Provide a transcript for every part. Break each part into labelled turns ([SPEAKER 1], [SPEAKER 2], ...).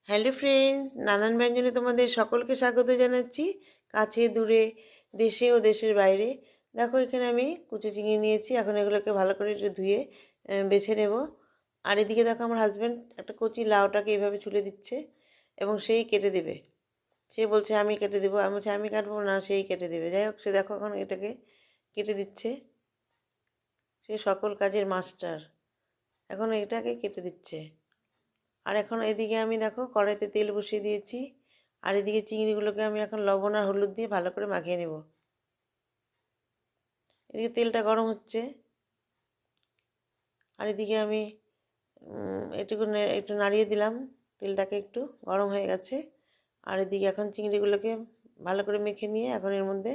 [SPEAKER 1] Hello friends, নানান ব্যঞ্জনে তোমাদের সকলকে স্বাগত জানাচ্ছি। কাছে দূরে, দেশে ও দেশের বাইরে। দেখো এখানে আমি কুচো চিংড়ি নিয়েছি। এখন এগুলোকে ভালো করে একটু ধুয়ে বেছে নেব। আর এদিকে দেখো আমার হাজব্যান্ড একটা কচি লাউটাকে এইভাবে ছুলে দিচ্ছে এবং সেই কেটে দেবে। সে বলছে আমি কেটে দেবো, আমি বলছি আমি কাটবো না, সেই কেটে দেবে। যাই হোক, সে দেখো এখন এটাকে কেটে দিচ্ছে। সে সকল কাজের মাস্টার। এখন এটাকে কেটে দিচ্ছে। আর এখন এদিকে আমি দেখো কড়াইতে তেল বসিয়ে দিয়েছি। আর এদিকে চিংড়িগুলোকে আমি এখন লবণ আর হলুদ দিয়ে ভালো করে মাখিয়ে নেব। এদিকে তেলটা গরম হচ্ছে। আর এদিকে আমি একটু নাড়িয়ে দিলাম। তেলটাকে একটু গরম হয়ে গেছে। আর এদিকে এখন চিংড়িগুলোকে ভালো করে মেখে নিয়ে এখন এর মধ্যে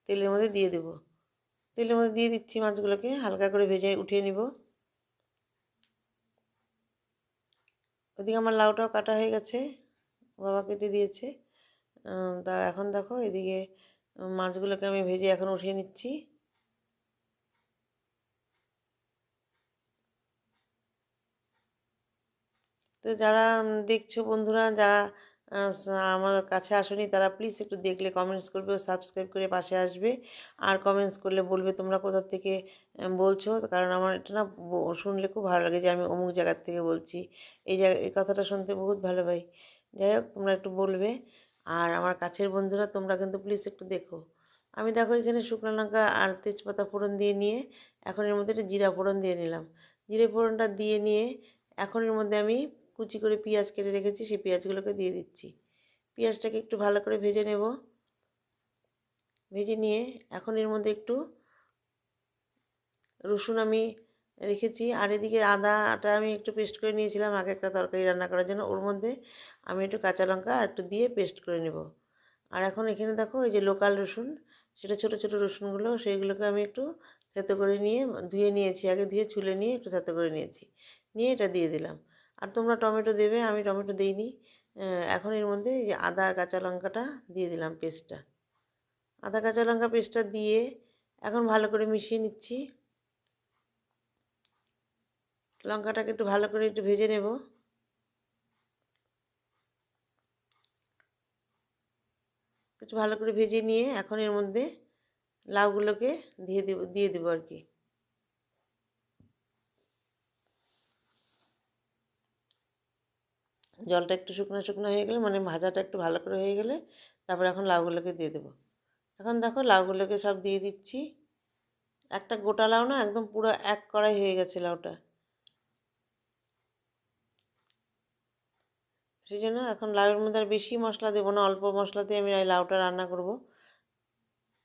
[SPEAKER 1] তেলের মধ্যে দিয়ে দেব। তেলের মধ্যে দিয়ে দিচ্ছি, মাছগুলোকে হালকা করে ভেজে উঠিয়ে নিব। ওদিকে আমার লাউটাও কাটা হয়ে গেছে, বাবা কেটে দিয়েছে। তা এখন দেখো এদিকে মাছগুলোকে আমি ভেজে এখন উঠিয়ে নিচ্ছি। তো যারা দেখছো বন্ধুরা, যারা আমার কাছে আসেনি তারা প্লিজ একটু দেখলে কমেন্টস করবে ও সাবস্ক্রাইব করে পাশে আসবে। আর কমেন্টস করলে বলবে তোমরা কোথা থেকে বলছো, কারণ আমার এটা না শুনলে খুব ভালো লাগে যে আমি অমুক জায়গার থেকে বলছি। এই কথাটা শুনতে বহুত ভালো পাই। যাই হোক, তোমরা একটু বলবে। আর আমার কাছের বন্ধুরা তোমরা কিন্তু প্লিজ একটু দেখো। আমি দেখো এখানে শুকনো লঙ্কা আর তেজপাতা ফোড়ন দিয়ে নিয়ে এখন এর মধ্যে একটা জিরা ফোড়ন দিয়ে নিলাম। জিরে ফোড়নটা দিয়ে নিয়ে এখন এর মধ্যে আমি কুচি করে পেঁয়াজ কেটে রেখেছি, সেই পেঁয়াজগুলোকে দিয়ে দিচ্ছি। পেঁয়াজটাকে একটু ভালো করে ভেজে নেব। ভেজে নিয়ে এখন এর মধ্যে একটু রসুন আমি রেখেছি। আর এদিকে আদাটা আমি একটু পেস্ট করে নিয়েছিলাম আগে একটা তরকারি রান্না করার জন্য, ওর মধ্যে আমি একটু কাঁচা লঙ্কা একটু দিয়ে পেস্ট করে নেব। আর এখন এখানে দেখো এই যে লোকাল রসুন, সেটা ছোটো ছোটো রসুনগুলো, সেইগুলোকে আমি একটু থেতো করে নিয়ে ধুয়ে নিয়েছি, আগে ধুয়ে ছুলে নিয়ে একটু থেতো করে নিয়েছি, নিয়ে এটা দিয়ে দিলাম। আর তোমরা টমেটো দেবে, আমি টমেটো দিইনি। এখন এর মধ্যে এই যে আদা আর কাঁচা লঙ্কাটা দিয়ে দিলাম, পেস্টটা। আদা কাঁচা লঙ্কা পেস্টটা দিয়ে এখন ভালো করে মিশিয়ে নিচ্ছি। লঙ্কাটাকে একটু ভালো করে একটু ভেজে নেব। একটু ভালো করে ভেজে নিয়ে এখন এর মধ্যে লাউগুলোকে দিয়ে দেবো আর কি। জলটা একটু শুকনো শুকনো হয়ে গেলে, মানে ভাজাটা একটু ভালো করে হয়ে গেলে তারপর এখন লাউগুলোকে দিয়ে দেবো। এখন দেখো লাউগুলোকে সব দিয়ে দিচ্ছি। একটা গোটা লাউ না, একদম পুরো এক কড়াই হয়ে গেছে লাউটা। সেই জন্য এখন লাউয়ের মধ্যে আর বেশি মশলা দেবো না, অল্প মশলা দিয়ে আমি লাউটা রান্না করব।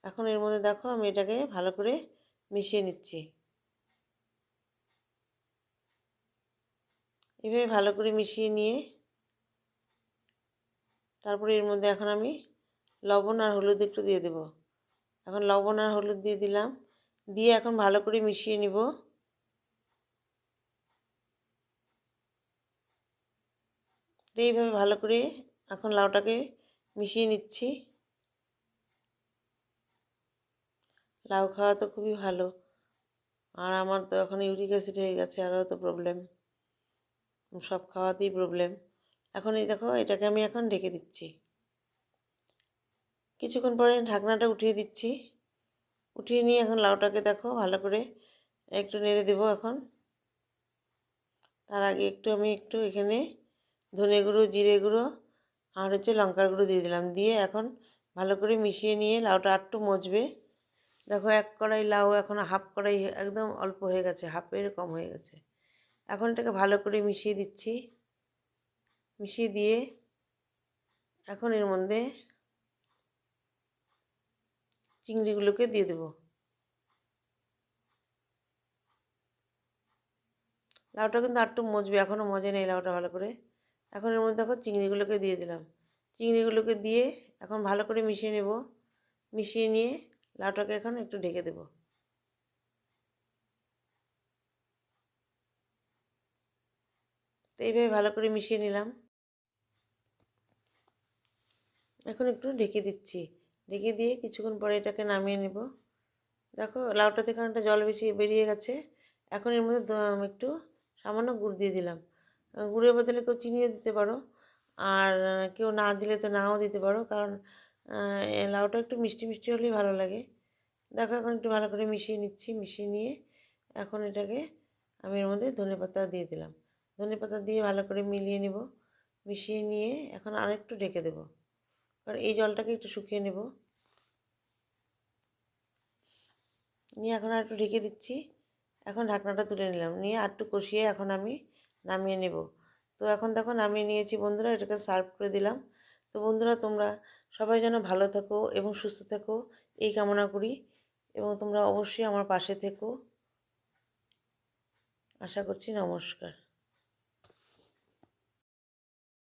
[SPEAKER 1] এখন এর মধ্যে দেখো আমি এটাকে ভালো করে মিশিয়ে নিচ্ছি। এভাবে ভালো করে মিশিয়ে নিয়ে তারপরে এর মধ্যে এখন আমি লবণ আর হলুদ একটু দিয়ে দেব। এখন লবণ আর হলুদ দিয়ে দিলাম, দিয়ে এখন ভালো করে মিশিয়ে নিব। তো এইভাবে ভালো করে এখন লাউটাকে মিশিয়ে নিচ্ছি। লাউ খাওয়া তো খুবই ভালো। আর আমার তো এখন ইউরিক অ্যাসিড হয়ে গেছে, আরও তো প্রবলেম, সব খাওয়াতেই প্রবলেম। এখন এই দেখো এটাকে আমি এখন ঢেকে দিচ্ছি। কিছুক্ষণ পরে ঢাকনাটা উঠিয়ে দিচ্ছি। উঠিয়ে নিয়ে এখন লাউটাকে দেখো ভালো করে একটু নেড়ে দেবো এখন। তার আগে একটু এখানে ধনে গুঁড়ো, জিরে গুঁড়ো আর লঙ্কার গুঁড়ো দিয়ে দিলাম। দিয়ে এখন ভালো করে মিশিয়ে নিয়ে লাউটা একটু মজবে। দেখো এক কড়াই লাউ এখন হাফ কড়াই, একদম অল্প হয়ে গেছে, হাফের কম হয়ে গেছে। এখন এটাকে ভালো করে মিশিয়ে দিচ্ছি। মিশিয়ে দিয়ে এখন এর মধ্যে চিংড়িগুলোকে দিয়ে দেবো। লাউটা কিন্তু একটু মজবে, এখনও মজে নেই লাউটা ভালো করে। এখন এর মধ্যে দেখো চিংড়িগুলোকে দিয়ে দিলাম। চিংড়িগুলোকে দিয়ে এখন ভালো করে মিশিয়ে নেব। মিশিয়ে নিয়ে লাউটাকে এখন একটু ঢেকে দেব। তো এইভাবে ভালো করে মিশিয়ে নিলাম। এখন একটু ঢেকে দিচ্ছি। ঢেকে দিয়ে কিছুক্ষণ পরে এটাকে নামিয়ে নেব। দেখো লাউটা থেকে অনেকটা জল বেশি বেরিয়ে গেছে। এখন এর মধ্যে একটু সামান্য গুড় দিয়ে দিলাম। গুড়ের বদলে কেউ চিনিও দিতে পারো। আর কেউ না দিলে তো নাও দিতে পারো, কারণ লাউটা একটু মিষ্টি মিষ্টি হলেই ভালো লাগে। দেখো এখন একটু ভালো করে মিশিয়ে নিচ্ছি, মিশিয়ে নিয়ে এখন এটাকে আমি এর মধ্যে ধনেপাতা দিয়ে দিলাম। ধনেপাতা দিয়ে ভালো করে মিলিয়ে নেব, মিশিয়ে নিয়ে এখন আরেকটু ঢেকে দেব, কারণ এই জলটাকে একটু শুকিয়ে নেব। নিয়ে এখন আর একটু ঢেকে দিচ্ছি। এখন ঢাকনাটা তুলে নিলাম, নিয়ে আর একটু কষিয়ে এখন আমি নামিয়ে নেব। তো এখন দেখো নামিয়ে নিয়েছি বন্ধুরা, এটাকে সার্ভ করে দিলাম। তো বন্ধুরা তোমরা সবাই যেন ভালো থাকো এবং সুস্থ থাকো এই কামনা করি, এবং তোমরা অবশ্যই আমার পাশে থেকো। আশা করছি। নমস্কার।